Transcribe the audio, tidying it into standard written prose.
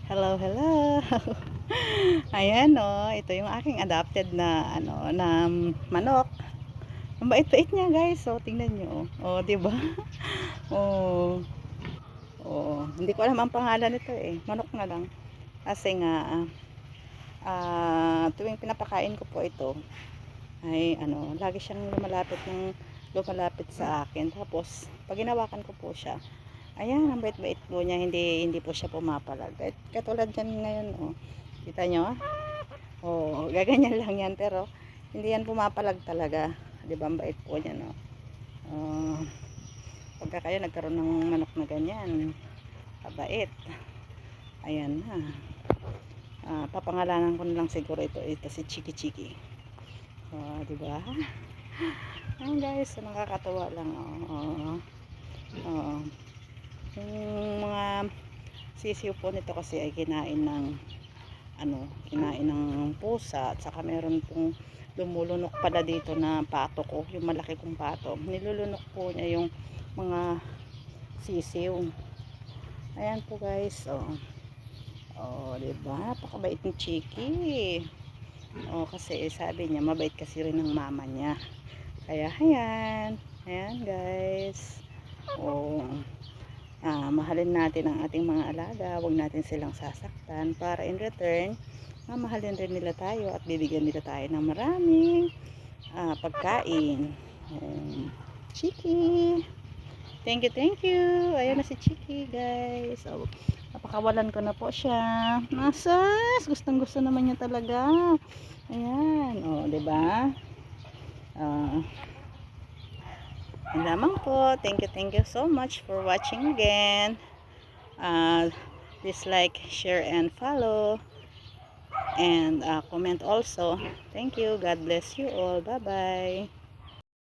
Hello, hello. Ayan oh, ito yung aking adopted na na manok. Ang bait-bait niya, guys. So, tingnan niyo. Oh, 'di ba? Oh. Oh, hindi ko alam ang pangalan nito eh. Manok na lang. Kasi nga tuwing pinapakain ko po ito, ay lagi siyang lumalapit sa akin. Tapos, pag hinawakan ko po siya, ayan, ang bait-bait po niya, hindi po siya pumapalag. Katulad yan ngayon, oh. Kita nyo? Oh, gaganyan lang yan, pero hindi yan pumapalag talaga. 'Di ba, ang bait po niya, no? Oh, pagka kayo nagkaroon ng manok na ganyan, kabait. Ayan na. Papangalanan ko na lang siguro ito si Chiki Chiki. Oh, 'di ba? Ayan, guys, nakakatawa lang, oh. Oh. Yung mga sisiw po nito kasi ay kinain ng pusa, at saka meron pong lumulunok pala dito na pato ko, yung malaki kong pato, nilulunok po niya yung mga sisiw. Ayan po, guys, diba, napakabait ni Chiki. Kasi sabi niya mabait kasi rin ng mama niya, kaya ayan guys. oh Mahalin natin ang ating mga alaga, huwag natin silang sasaktan, para in return mamahalin rin nila tayo at bibigyan nila tayo ng maraming pagkain. Chiki, thank you. Ayan na si Chiki, guys. Napakawalan ko na po siya. Gustong gusto naman niya talaga. Ayan, 'di ba? ah Yan lamang po. Thank you so much for watching again. Please like, share, and follow. And comment also. Thank you. God bless you all. Bye-bye.